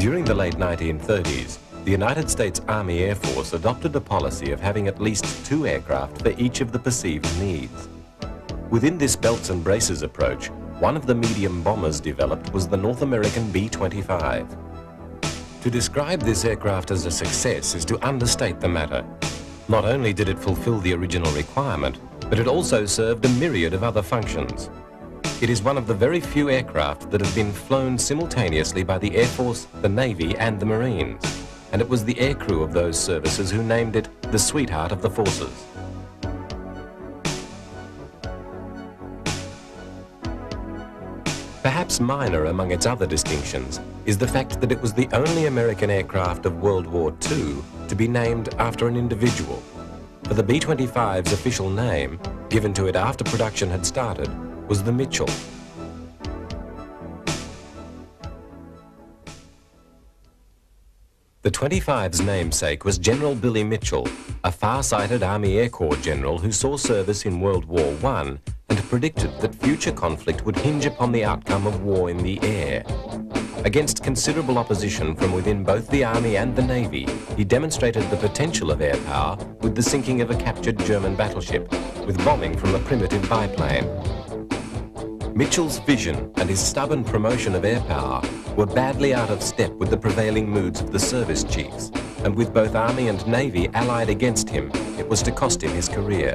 During the late 1930s, the United States Army Air Force adopted a policy of having at least 2 aircraft for each of the perceived needs. Within this belts and braces approach, one of the medium bombers developed was the North American B-25. To describe this aircraft as a success is to understate the matter. Not only did it fulfill the original requirement, but it also served a myriad of other functions. It is one of the very few aircraft that have been flown simultaneously by the Air Force, the Navy and the Marines, and it was the aircrew of those services who named it the sweetheart of the forces. Perhaps minor among its other distinctions is the fact that it was the only American aircraft of World War II to be named after an individual. For the B-25's official name, given to it after production had started, was the Mitchell. The 25's namesake was General Billy Mitchell, a far-sighted Army Air Corps general who saw service in World War I and predicted that future conflict would hinge upon the outcome of war in the air. Against considerable opposition from within both the Army and the Navy, he demonstrated the potential of air power with the sinking of a captured German battleship, with bombing from a primitive biplane. Mitchell's vision and his stubborn promotion of air power were badly out of step with the prevailing moods of the service chiefs, and with both Army and Navy allied against him, it was to cost him his career.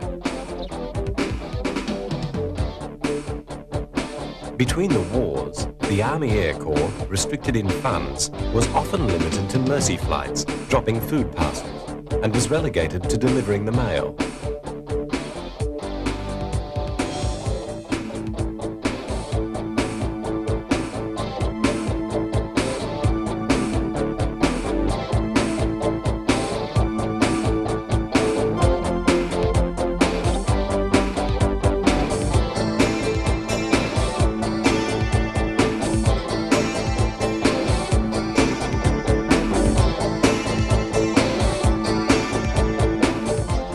Between the wars, the Army Air Corps, restricted in funds, was often limited to mercy flights, dropping food parcels, and was relegated to delivering the mail.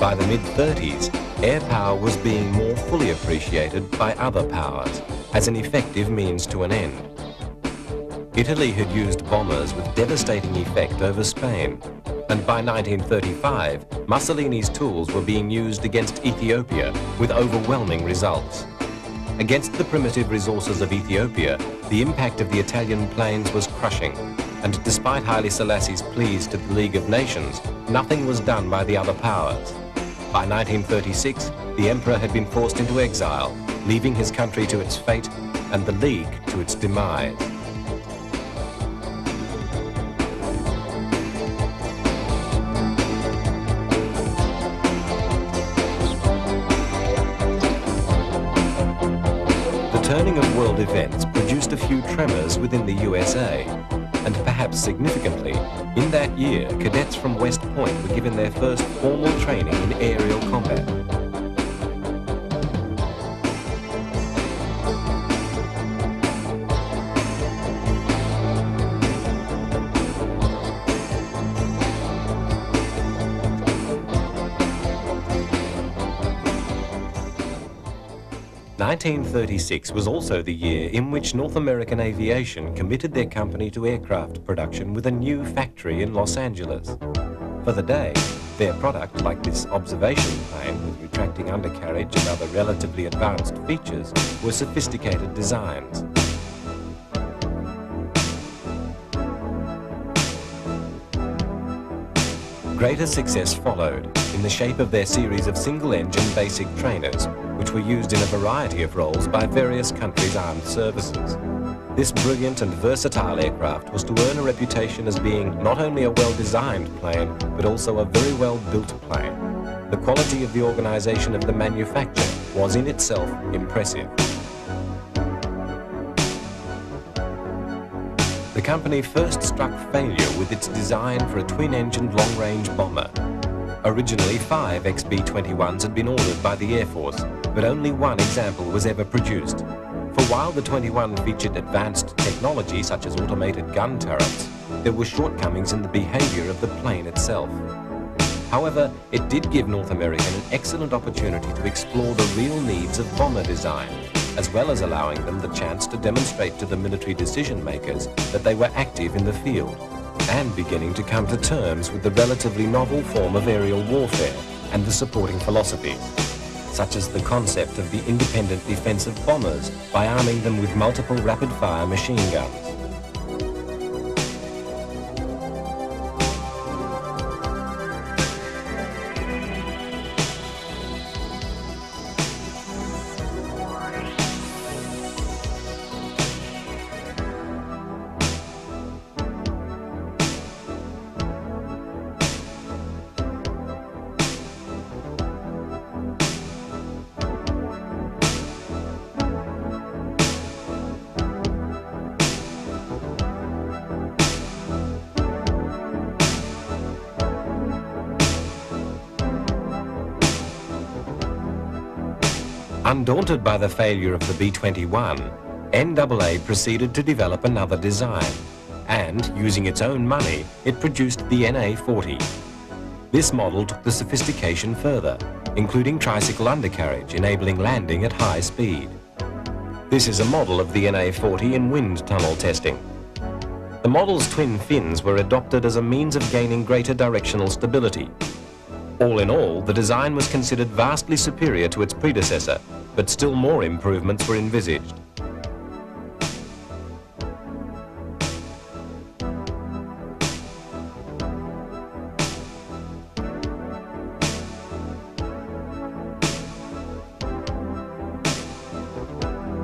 By the mid-30s, air power was being more fully appreciated by other powers as an effective means to an end. Italy had used bombers with devastating effect over Spain, and by 1935, Mussolini's tools were being used against Ethiopia with overwhelming results. Against the primitive resources of Ethiopia, the impact of the Italian planes was crushing, and despite Haile Selassie's pleas to the League of Nations, nothing was done by the other powers. By 1936, the Emperor had been forced into exile, leaving his country to its fate and the League to its demise. The turning of world events produced a few tremors within the USA, and perhaps significantly, in that year, cadets from West Point were given their first formal training in aerial combat. (1936) was also the year in which North American Aviation committed their company to aircraft production with a new factory in Los Angeles. For the day, their product, like this observation plane with retracting undercarriage and other relatively advanced features, were sophisticated designs. Greater success followed in the shape of their series of single-engine basic trainers, which were used in a variety of roles by various countries' armed services. This brilliant and versatile aircraft was to earn a reputation as being not only a well-designed plane, but also a very well-built plane. The quality of the organization of the manufacture was in itself impressive. The company first struck failure with its design for a twin-engined long-range bomber. Originally, 5 XB-21s had been ordered by the Air Force, but only one example was ever produced. For while the 21 featured advanced technology such as automated gun turrets, there were shortcomings in the behavior of the plane itself. However, it did give North American an excellent opportunity to explore the real needs of bomber design, as well as allowing them the chance to demonstrate to the military decision makers that they were active in the field. and beginning to come to terms with the relatively novel form of aerial warfare and the supporting philosophies, such as the concept of the independent defensive bombers by arming them with multiple rapid-fire machine guns. Undaunted by the failure of the B-21, NAA proceeded to develop another design, and, using its own money, it produced the NA-40. This model took the sophistication further, including tricycle undercarriage, enabling landing at high speed. This is a model of the NA-40 in wind tunnel testing. The model's twin fins were adopted as a means of gaining greater directional stability. All in all, the design was considered vastly superior to its predecessor, but still more improvements were envisaged.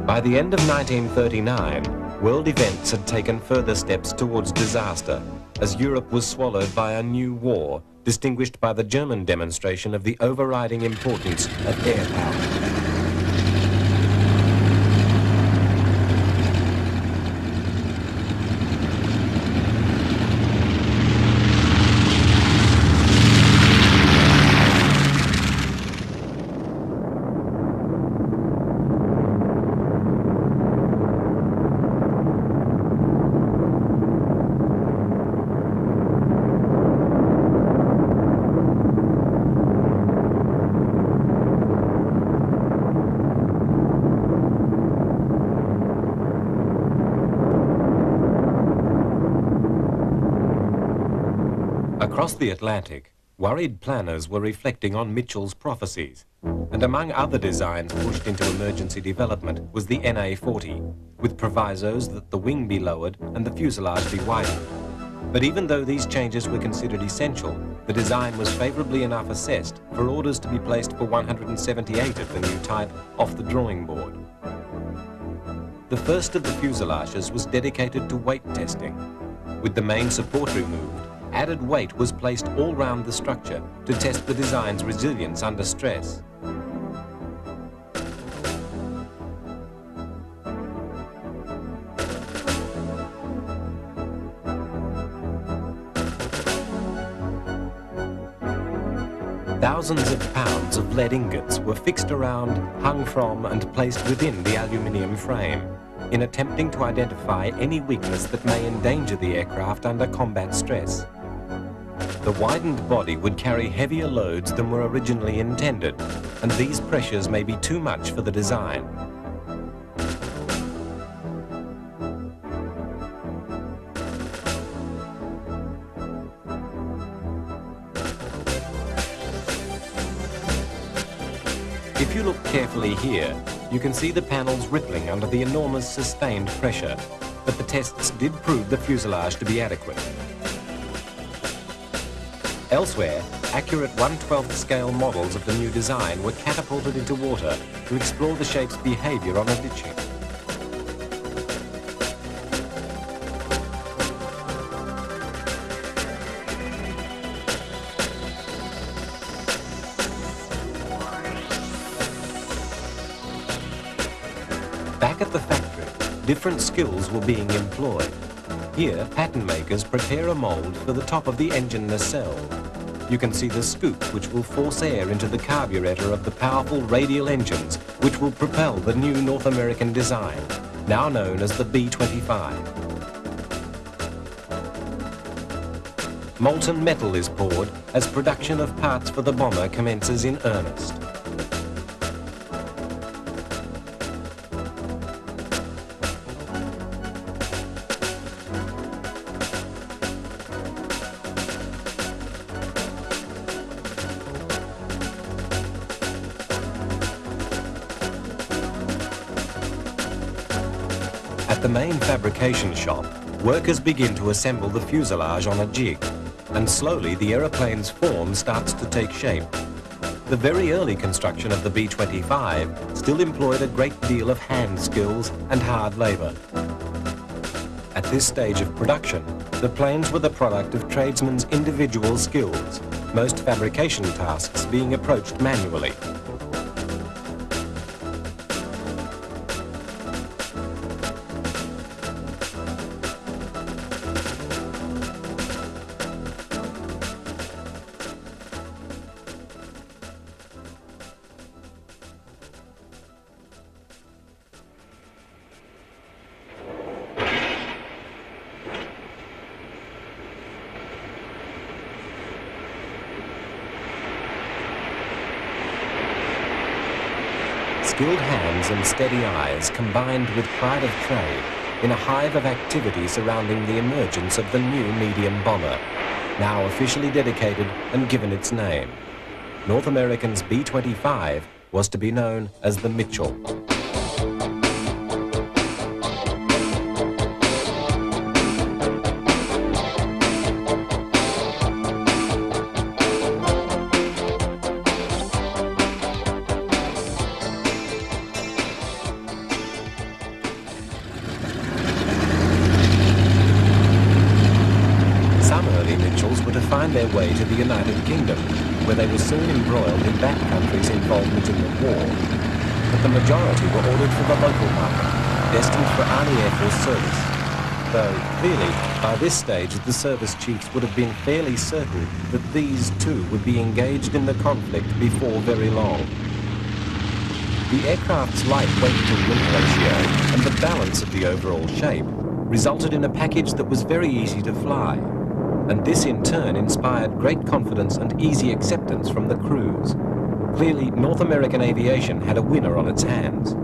By the end of 1939, world events had taken further steps towards disaster, as Europe was swallowed by a new war, distinguished by the German demonstration of the overriding importance of air power. Across the Atlantic, worried planners were reflecting on Mitchell's prophecies, and among other designs pushed into emergency development was the NA-40, with provisos that the wing be lowered and the fuselage be widened. But even though these changes were considered essential, the design was favorably enough assessed for orders to be placed for 178 of the new type off the drawing board. The first of the fuselages was dedicated to weight testing. With the main support removed, added weight was placed all round the structure to test the design's resilience under stress. Thousands of pounds of lead ingots were fixed around, hung from, and placed within the aluminium frame, in attempting to identify any weakness that may endanger the aircraft under combat stress. The widened body would carry heavier loads than were originally intended, and these pressures may be too much for the design. If you look carefully here, you can see the panels rippling under the enormous sustained pressure, but the tests did prove the fuselage to be adequate. Elsewhere, accurate 1/12th scale models of the new design were catapulted into water to explore the shape's behavior on a ditching. Back at the factory, different skills were being employed. Here, pattern makers prepare a mold for the top of the engine nacelle. You can see the scoop which will force air into the carburetor of the powerful radial engines which will propel the new North American design, now known as the B-25. Molten metal is poured as production of parts for the bomber commences in earnest. the main fabrication shop, workers begin to assemble the fuselage on a jig, and slowly the aeroplane's form starts to take shape. The very early construction of the B-25 still employed a great deal of hand skills and hard labour. At this stage of production, the planes were the product of tradesmen's individual skills, most fabrication tasks being approached manually. Skilled hands and steady eyes combined with pride of trade in a hive of activity surrounding the emergence of the new medium bomber, now officially dedicated and given its name. North American's B-25 was to be known as the Mitchell. Their way to the United Kingdom, where they were soon embroiled in that country's involvement in the war. But the majority were ordered for the local market, destined for Army Air Force service. Though, clearly, by this stage the service chiefs would have been fairly certain that these too would be engaged in the conflict before very long. The aircraft's light weight-to-wing ratio and the balance of the overall shape resulted in a package that was very easy to fly. And this in turn inspired great confidence and easy acceptance from the crews. Clearly, North American aviation had a winner on its hands.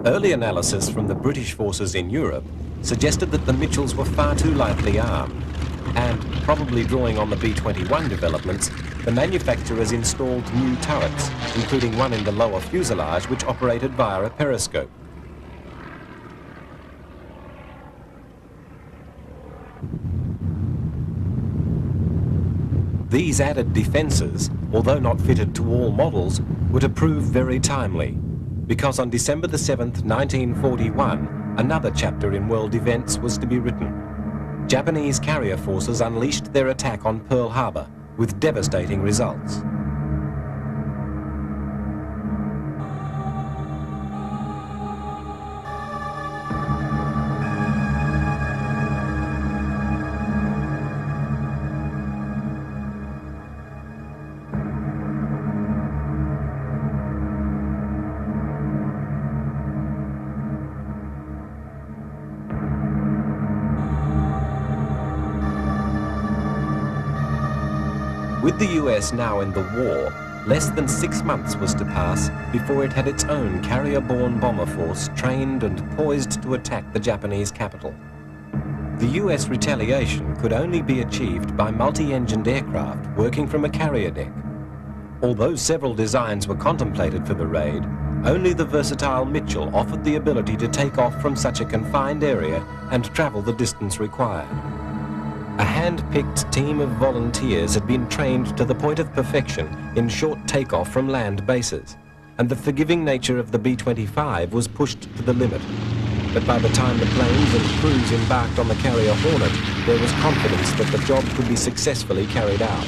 Early analysis from the British forces in Europe suggested that the Mitchells were far too lightly armed, and, probably drawing on the B-21 developments, the manufacturers installed new turrets, including one in the lower fuselage which operated via a periscope. These added defences, although not fitted to all models, were to prove very timely, because on December the 7th, 1941, another chapter in world events was to be written. Japanese carrier forces unleashed their attack on Pearl Harbor, with devastating results. With the US now in the war, less than 6 months was to pass before it had its own carrier-borne bomber force trained and poised to attack the Japanese capital. The US retaliation could only be achieved by multi-engined aircraft working from a carrier deck. Although several designs were contemplated for the raid, only the versatile Mitchell offered the ability to take off from such a confined area and travel the distance required. A hand-picked team of volunteers had been trained to the point of perfection in short takeoff from land bases, and the forgiving nature of the B-25 was pushed to the limit. But by the time the planes and crews embarked on the carrier Hornet, there was confidence that the job could be successfully carried out.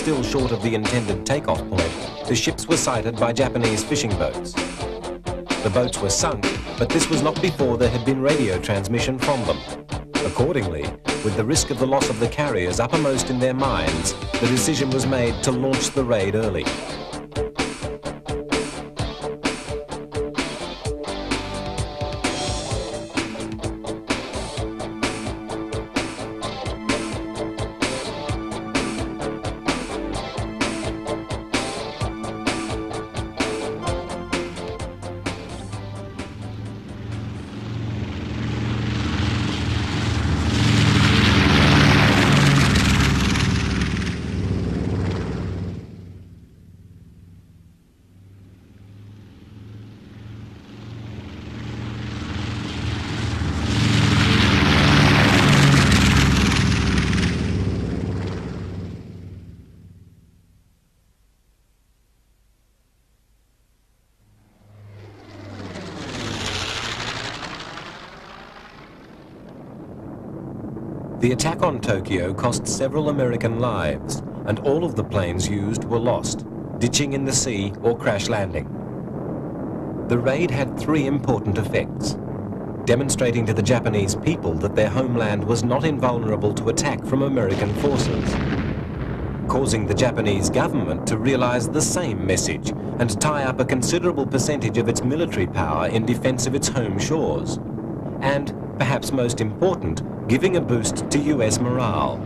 still short of the intended takeoff point, the ships were sighted by Japanese fishing boats. The boats were sunk, but this was not before there had been radio transmission from them. Accordingly, with the risk of the loss of the carriers uppermost in their minds, the decision was made to launch the raid early. The attack on Tokyo cost several American lives, and all of the planes used were lost, ditching in the sea or crash landing. The raid had three important effects: demonstrating to the Japanese people that their homeland was not invulnerable to attack from American forces, causing the Japanese government to realize the same message and tie up a considerable percentage of its military power in defense of its home shores, and, perhaps most important, giving a boost to US morale.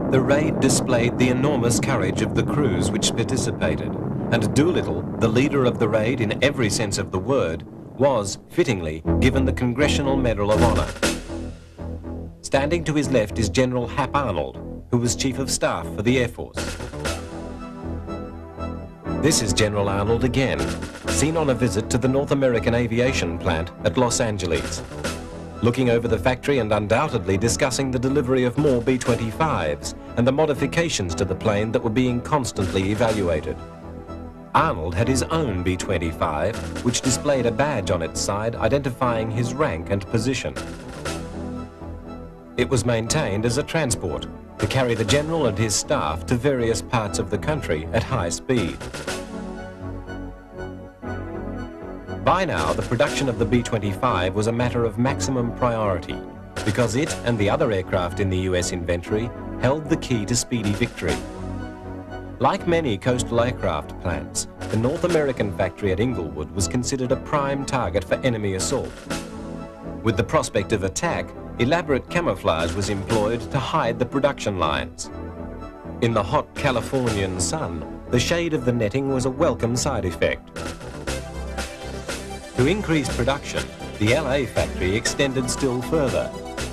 The raid displayed the enormous courage of the crews which participated, and Doolittle, the leader of the raid in every sense of the word, was, fittingly, given the Congressional Medal of Honor. Standing to his left is General Hap Arnold, who was Chief of Staff for the Air Force. This is General Arnold again, seen on a visit to the North American aviation plant at Los Angeles, looking over the factory and undoubtedly discussing the delivery of more B-25s and the modifications to the plane that were being constantly evaluated. Arnold had his own B-25, which displayed a badge on its side identifying his rank and position. It was maintained as a transport to carry the general and his staff to various parts of the country at high speed. By now, the production of the B-25 was a matter of maximum priority because it and the other aircraft in the US inventory held the key to speedy victory. Like many coastal aircraft plants, the North American factory at Inglewood was considered a prime target for enemy assault. With the prospect of attack, elaborate camouflage was employed to hide the production lines. In the hot Californian sun, the shade of the netting was a welcome side effect. To increase production, the LA factory extended still further,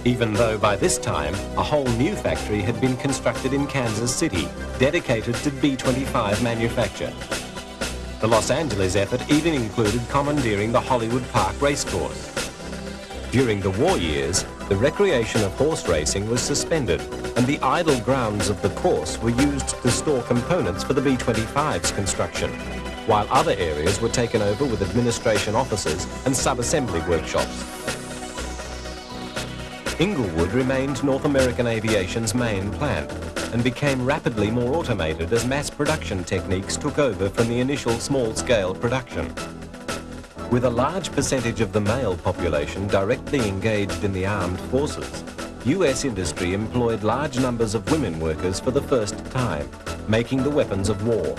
even though by this time a whole new factory had been constructed in Kansas City, dedicated to B-25 manufacture. The Los Angeles effort even included commandeering the Hollywood Park racecourse. During the war years, the recreation of horse racing was suspended, and the idle grounds of the course were used to store components for the B-25's construction, while other areas were taken over with administration offices and sub-assembly workshops. Inglewood remained North American aviation's main plant and became rapidly more automated as mass production techniques took over from the initial small-scale production. With a large percentage of the male population directly engaged in the armed forces, US industry employed large numbers of women workers for the first time, making the weapons of war.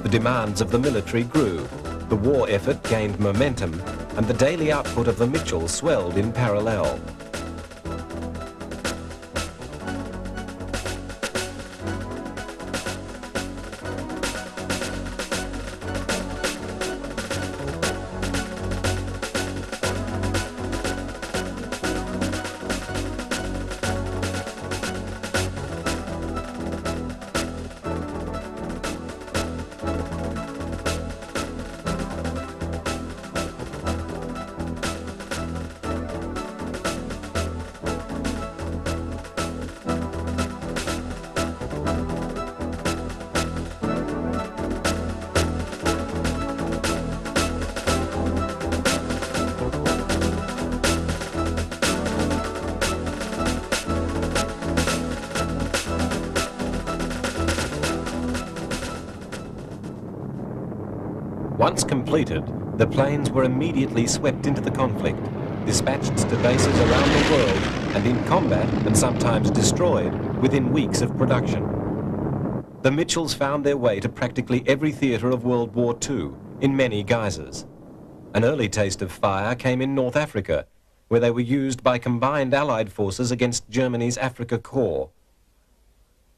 The demands of the military grew, the war effort gained momentum, and the daily output of the Mitchell swelled in parallel. Once completed, the planes were immediately swept into the conflict, dispatched to bases around the world, and in combat, and sometimes destroyed, within weeks of production. The Mitchells found their way to practically every theatre of World War II, in many guises. An early taste of fire came in North Africa, where they were used by combined Allied forces against Germany's Afrika Korps.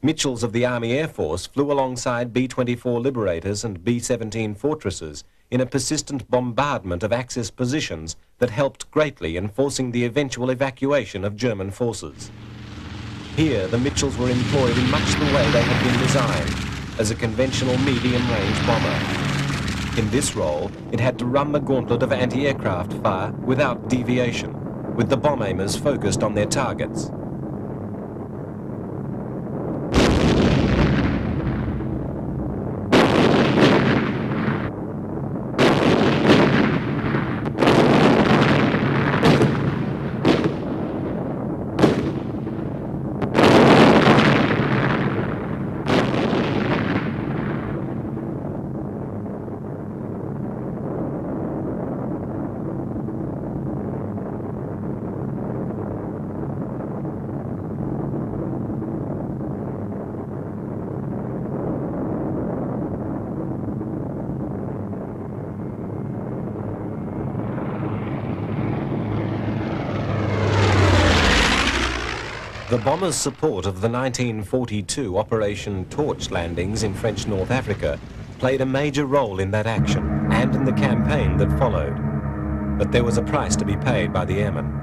Mitchells of the Army Air Force flew alongside B-24 Liberators and B-17 Fortresses in a persistent bombardment of Axis positions that helped greatly in forcing the eventual evacuation of German forces. Here, the Mitchells were employed in much the way they had been designed, as a conventional medium-range bomber. In this role, it had to run the gauntlet of anti-aircraft fire without deviation, with the bomb aimers focused on their targets. The bombers' support of the 1942 Operation Torch landings in French North Africa played a major role in that action and in the campaign that followed. But there was a price to be paid by the airmen.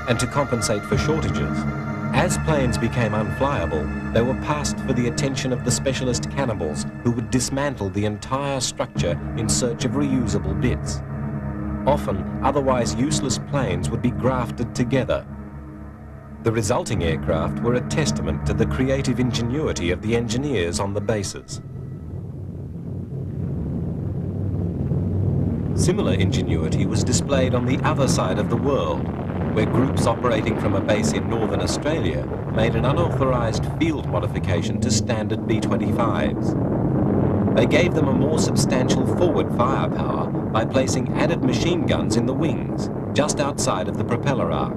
And to compensate for shortages. As planes became unflyable, they were passed for the attention of the specialist cannibals who would dismantle the entire structure in search of reusable bits. Often, otherwise useless planes would be grafted together. The resulting aircraft were a testament to the creative ingenuity of the engineers on the bases. Similar ingenuity was displayed on the other side of the world, where groups operating from a base in northern Australia made an unauthorized field modification to standard B-25s. They gave them a more substantial forward firepower by placing added machine guns in the wings, just outside of the propeller arc.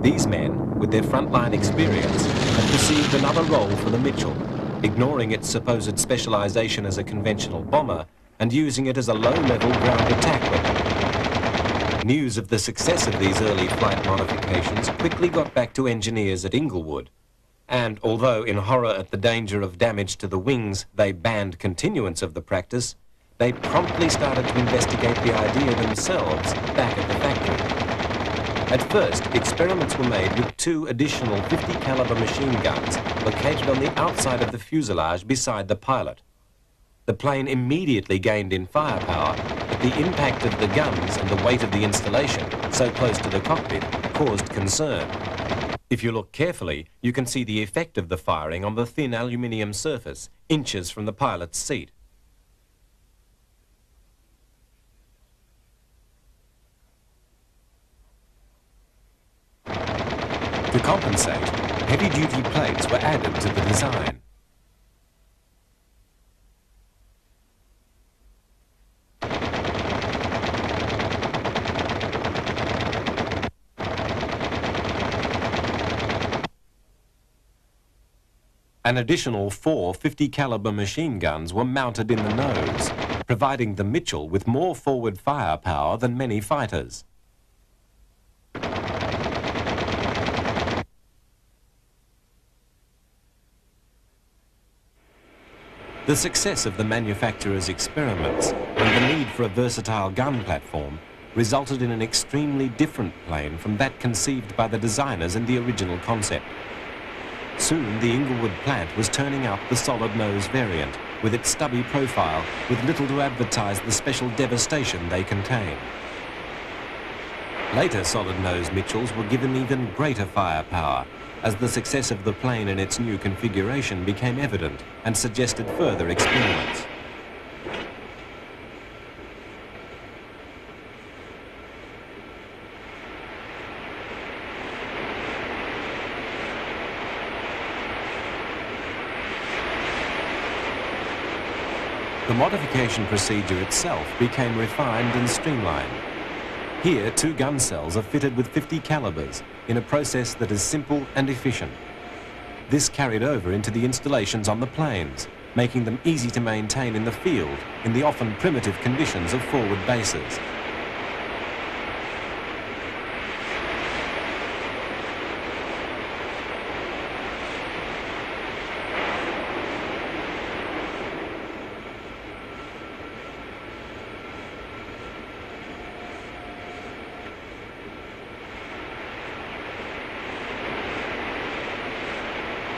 These men, with their frontline experience, had perceived another role for the Mitchell, ignoring its supposed specialization as a conventional bomber and using it as a low-level ground attack weapon. News of the success of these early flight modifications quickly got back to engineers at Inglewood, and although in horror at the danger of damage to the wings they banned continuance of the practice, they promptly started to investigate the idea themselves back at the factory. At first, experiments were made with 2 additional 50 caliber machine guns located on the outside of the fuselage beside the pilot. The plane immediately gained in firepower, but the impact of the guns and the weight of the installation, so close to the cockpit, caused concern. If you look carefully, you can see the effect of the firing on the thin aluminium surface, inches from the pilot's seat. To compensate, heavy-duty plates were added to the design. An additional 4 50 caliber machine guns were mounted in the nose, providing the Mitchell with more forward firepower than many fighters. The success of the manufacturer's experiments and the need for a versatile gun platform resulted in an extremely different plane from that conceived by the designers in the original concept. Soon the Inglewood plant was turning out the solid nose variant, with its stubby profile, with little to advertise the special devastation they contain. Later solid nose Mitchells were given even greater firepower, as the success of the plane in its new configuration became evident and suggested further experiments. The modification procedure itself became refined and streamlined. Here, 2 gun cells are fitted with 50 calibers in a process that is simple and efficient. This carried over into the installations on the planes, making them easy to maintain in the field in the often primitive conditions of forward bases.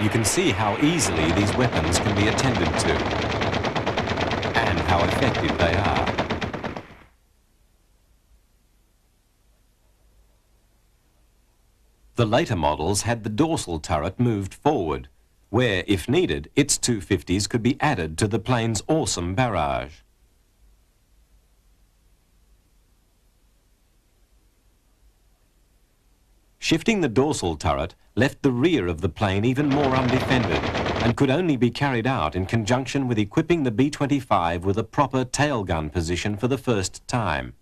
You can see how easily these weapons can be attended to, and how effective they are. The later models had the dorsal turret moved forward, where, if needed, its 250s could be added to the plane's awesome barrage. Shifting the dorsal turret left the rear of the plane even more undefended and could only be carried out in conjunction with equipping the B-25 with a proper tail gun position for the first time.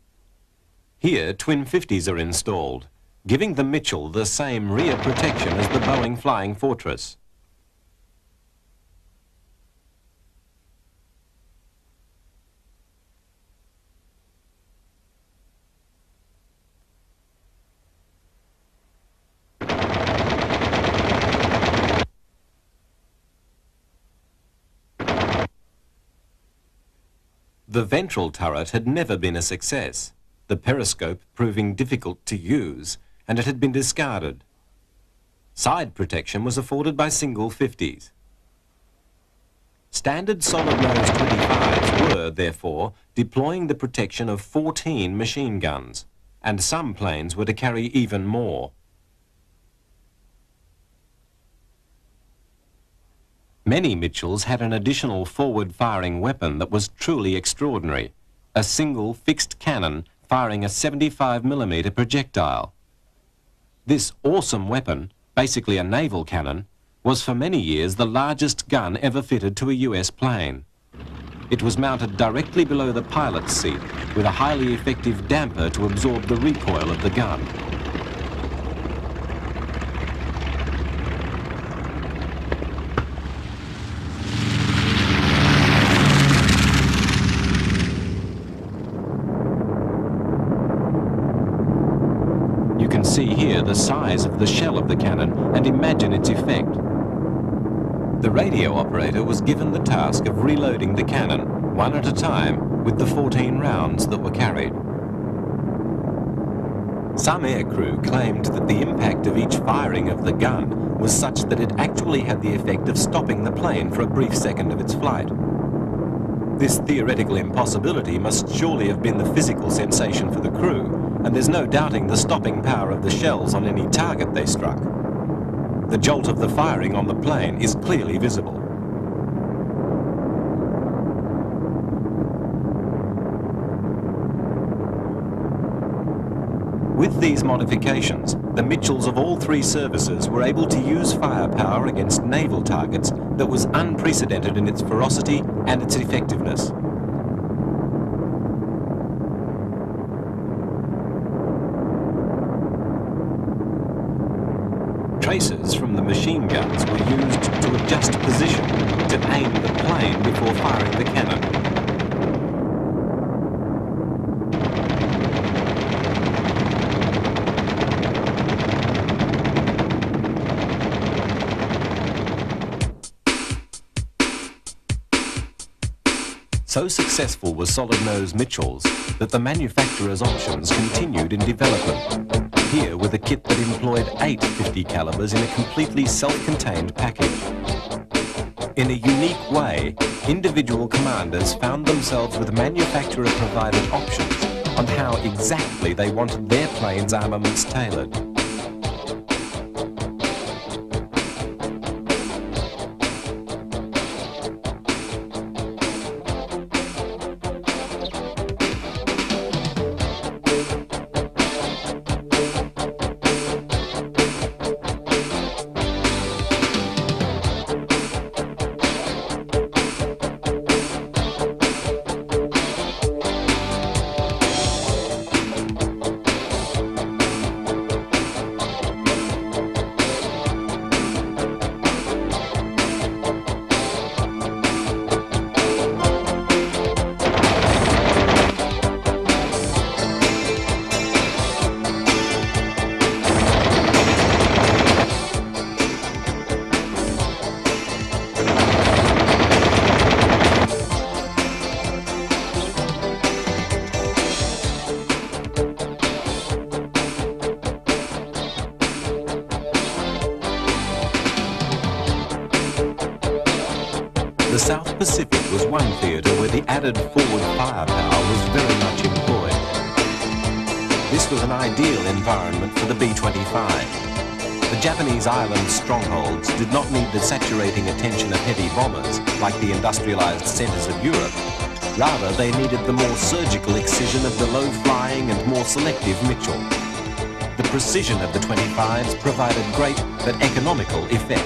Here, twin 50s are installed, giving the Mitchell the same rear protection as the Boeing Flying Fortress. The ventral turret had never been a success, the periscope proving difficult to use, and it had been discarded. Side protection was afforded by single 50s. Standard solid-nose 25s were, therefore, deploying the protection of 14 machine guns, and some planes were to carry even more. Many Mitchells had an additional forward-firing weapon that was truly extraordinary, a single fixed cannon firing a 75mm projectile. This awesome weapon, basically a naval cannon, was for many years the largest gun ever fitted to a US plane. It was mounted directly below the pilot's seat with a highly effective damper to absorb the recoil of the gun. You can see here the size of the shell of the cannon and imagine its effect. The radio operator was given the task of reloading the cannon, one at a time, with the 14 rounds that were carried. Some aircrew claimed that the impact of each firing of the gun was such that it actually had the effect of stopping the plane for a brief second of its flight. This theoretical impossibility must surely have been the physical sensation for the crew, and there's no doubting the stopping power of the shells on any target they struck. The jolt of the firing on the plane is clearly visible. With these modifications, the Mitchells of all 3 services were able to use firepower against naval targets that was unprecedented in its ferocity and its effectiveness. Tracers from the machine guns were used to adjust position to aim the plane before firing the cannon. So successful were solid-nose Mitchells that the manufacturer's options continued in development. here with a kit that employed 8 .50 calibers in a completely self-contained package. In a unique way, individual commanders found themselves with manufacturer-provided options on how exactly they wanted their plane's armaments tailored. The South Pacific was one theatre where the added forward firepower was very much employed. This was an ideal environment for the B-25. The Japanese island strongholds did not need the saturating attention of heavy bombers like the industrialized centers of Europe. Rather, they needed the more surgical excision of the low-flying and more selective Mitchell. The precision of the 25s provided great but economical effect.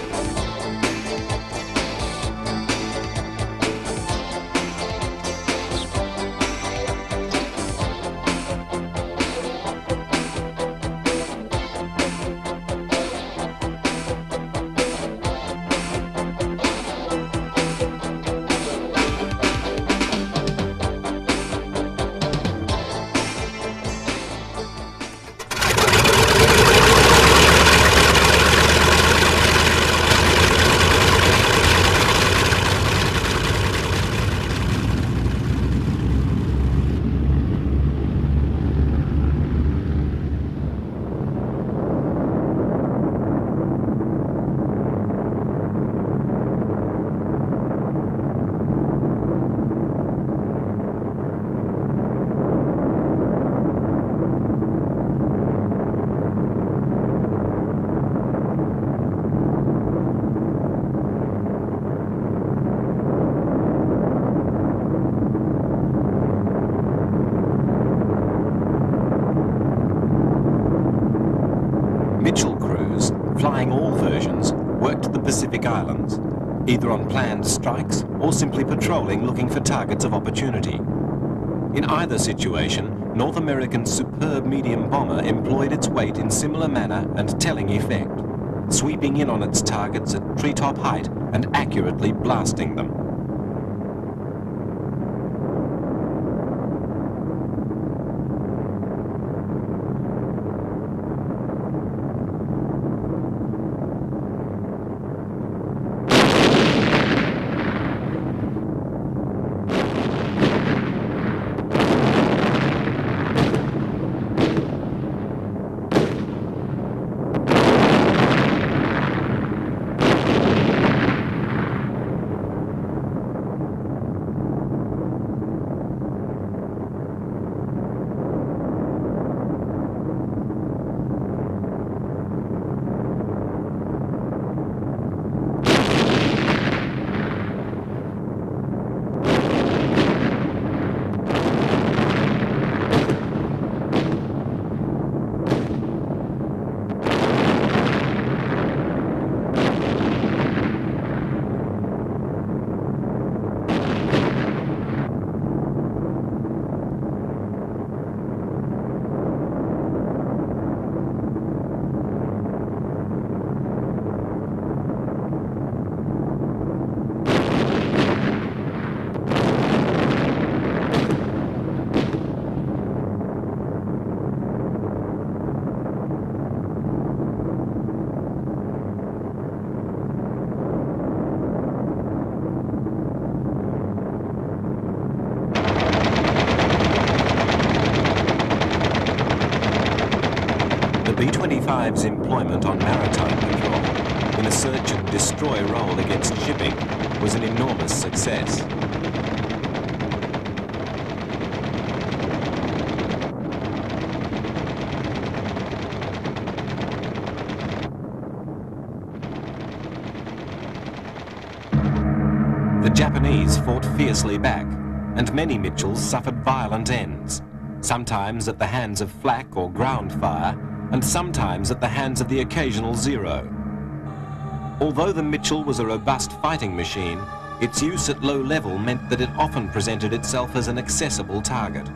Mitchell crews, flying all versions, worked the Pacific Islands, either on planned strikes or simply patrolling looking for targets of opportunity. In either situation, North America's superb medium bomber employed its weight in similar manner and telling effect, sweeping in on its targets at treetop height and accurately blasting them. in a search and destroy role against shipping was an enormous success. The Japanese fought fiercely back, and many Mitchells suffered violent ends, sometimes at the hands of flak or ground fire, and sometimes at the hands of the occasional Zero. Although the Mitchell was a robust fighting machine, its use at low level meant that it often presented itself as an accessible target.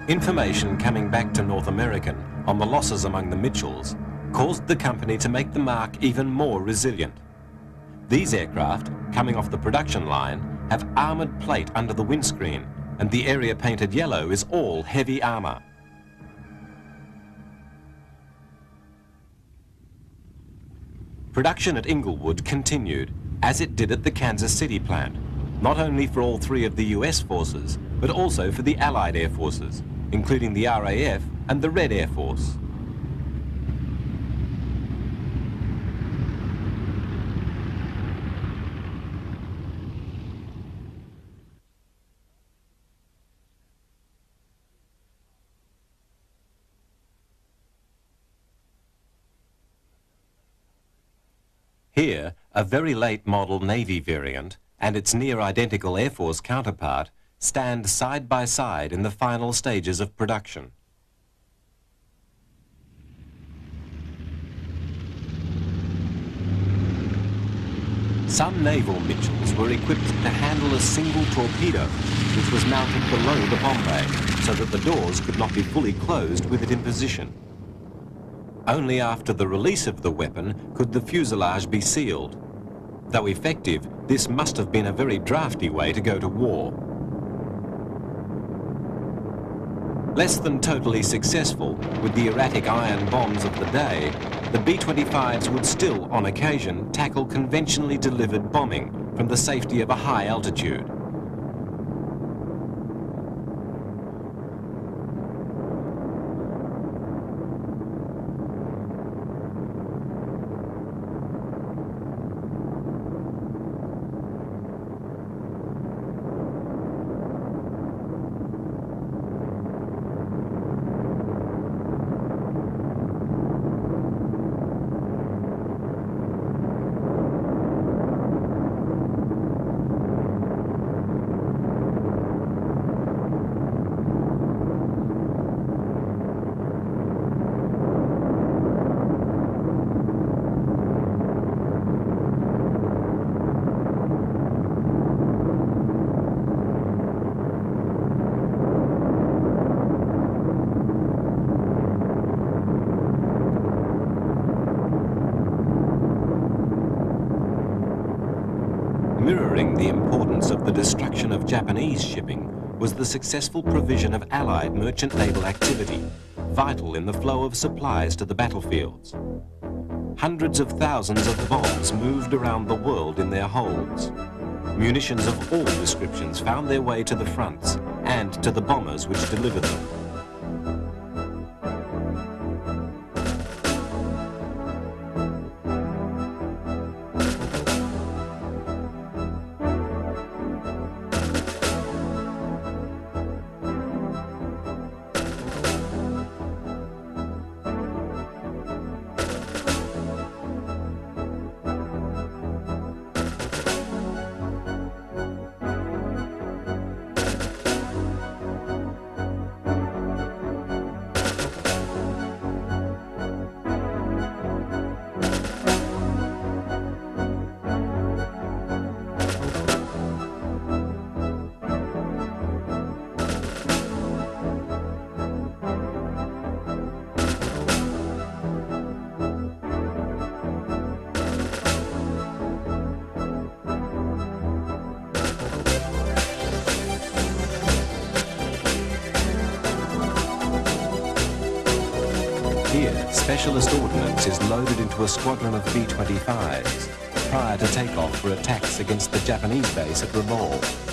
Information coming back to North American on the losses among the Mitchells caused the company to make the Mark even more resilient. These aircraft, coming off the production line, have armoured plate under the windscreen, and the area painted yellow is all heavy armour. Production at Inglewood continued, as it did at the Kansas City plant, not only for all three of the US forces, but also for the Allied Air Forces, including the RAF and the Red Air Force. Here, a very late model Navy variant and its near-identical Air Force counterpart stand side by side in the final stages of production. Some naval Mitchells were equipped to handle a single torpedo, which was mounted below the bomb bay, so that the doors could not be fully closed with it in position. Only after the release of the weapon could the fuselage be sealed. Though effective, this must have been a very drafty way to go to war. Less than totally successful with the erratic iron bombs of the day, the B-25s would still, on occasion, tackle conventionally delivered bombing from the safety of a high altitude. Mirroring the importance of the destruction of Japanese shipping was the successful provision of Allied merchant naval activity, vital in the flow of supplies to the battlefields. Hundreds of thousands of bombs moved around the world in their holds. Munitions of all descriptions found their way to the fronts and to the bombers which delivered them. Here, specialist ordnance is loaded into a squadron of B-25s prior to takeoff for attacks against the Japanese base at Rabaul.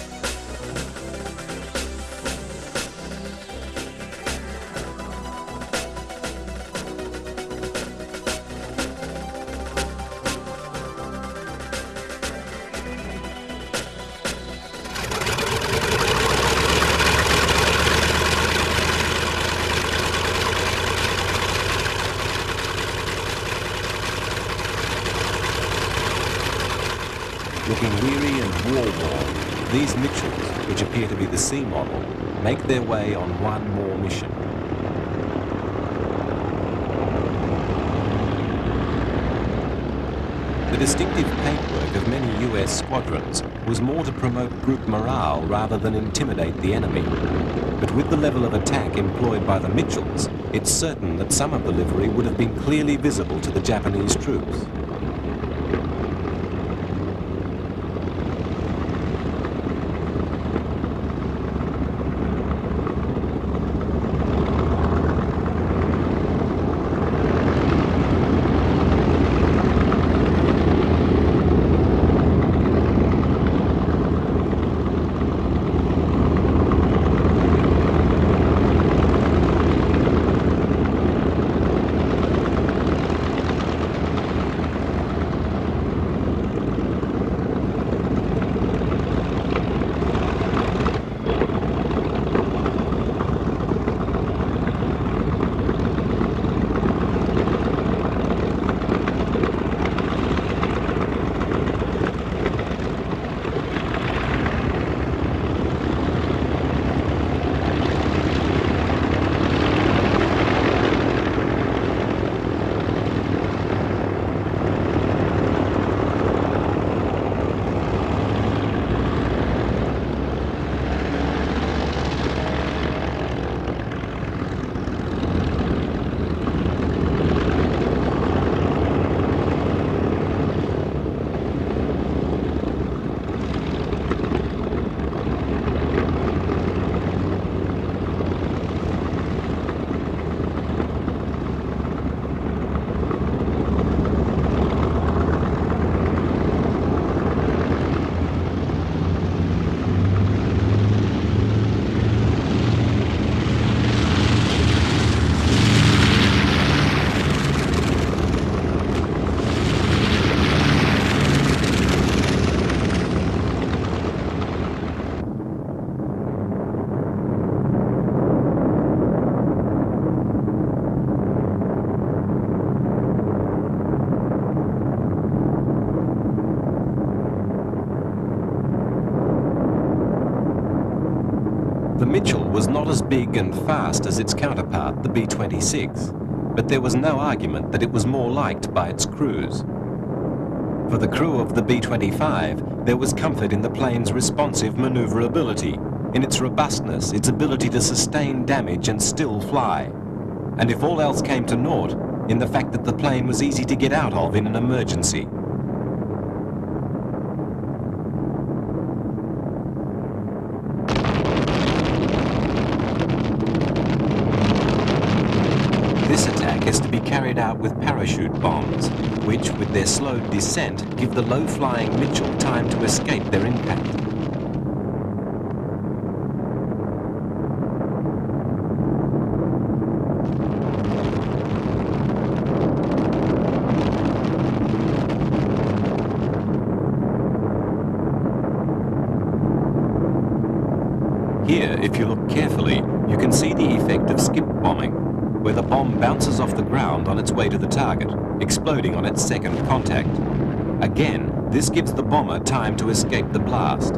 Looking weary and war-worn, these Mitchells, which appear to be the C model, make their way on one more mission. The distinctive paintwork of many US squadrons was more to promote group morale rather than intimidate the enemy. But with the level of attack employed by the Mitchells, it's certain that some of the livery would have been clearly visible to the Japanese troops. The Mitchell was not as big and fast as its counterpart, the B-26, but there was no argument that it was more liked by its crews. For the crew of the B-25, there was comfort in the plane's responsive maneuverability, in its robustness, its ability to sustain damage and still fly. And if all else came to naught, in the fact that the plane was easy to get out of in an emergency. This attack is to be carried out with parachute bombs, which, with their slowed descent, give the low-flying Mitchell time to escape their impact. Here, if you look carefully, you can see the effect of skip bombing, where the bomb bounces off the ground on its way to the target, exploding on its second contact. Again, this gives the bomber time to escape the blast.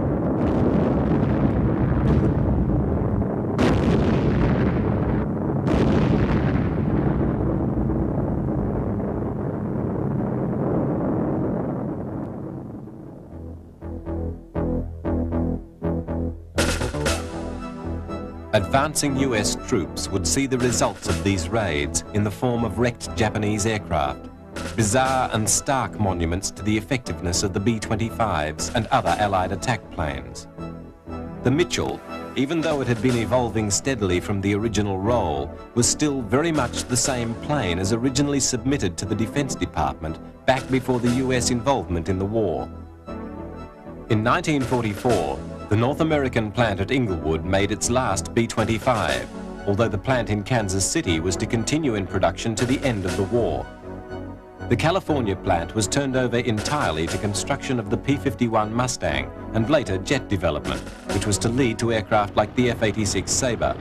Advancing US troops would see the results of these raids in the form of wrecked Japanese aircraft, bizarre and stark monuments to the effectiveness of the B-25s and other Allied attack planes. The Mitchell, even though it had been evolving steadily from the original role, was still very much the same plane as originally submitted to the Defense Department back before the US involvement in the war. In 1944, the North American plant at Inglewood made its last B-25, although the plant in Kansas City was to continue in production to the end of the war. The California plant was turned over entirely to construction of the P-51 Mustang and later jet development, which was to lead to aircraft like the F-86 Sabre.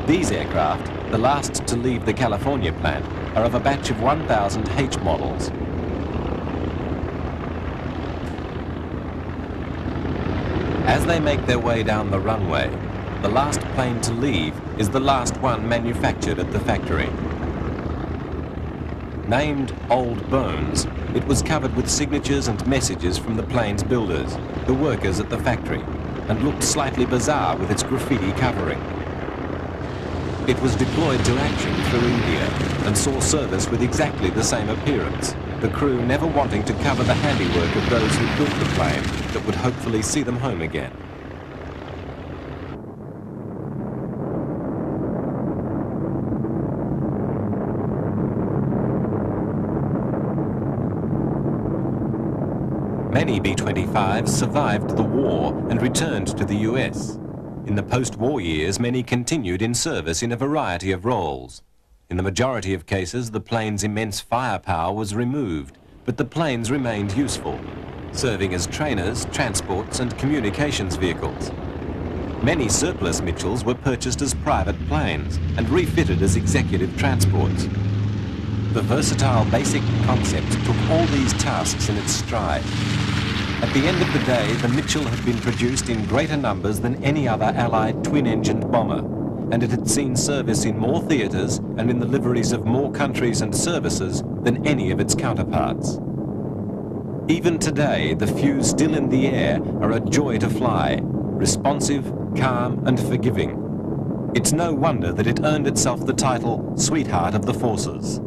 These aircraft, the last to leave the California plant, are of a batch of 1000 H models. As they make their way down the runway, the last plane to leave is the last one manufactured at the factory. Named Old Bones, it was covered with signatures and messages from the plane's builders, the workers at the factory, and looked slightly bizarre with its graffiti covering. It was deployed to action through India and saw service with exactly the same appearance, the crew never wanting to cover the handiwork of those who built the plane that would hopefully see them home again. Many B-25s survived the war and returned to the US. In the post-war years, many continued in service in a variety of roles. In the majority of cases, the plane's immense firepower was removed, but the planes remained useful, serving as trainers, transports, and communications vehicles. Many surplus Mitchells were purchased as private planes and refitted as executive transports. The versatile basic concept took all these tasks in its stride. At the end of the day, the Mitchell had been produced in greater numbers than any other Allied twin-engined bomber, and it had seen service in more theatres and in the liveries of more countries and services than any of its counterparts. Even today, the few still in the air are a joy to fly, responsive, calm, and forgiving. It's no wonder that it earned itself the title Sweetheart of the Forces.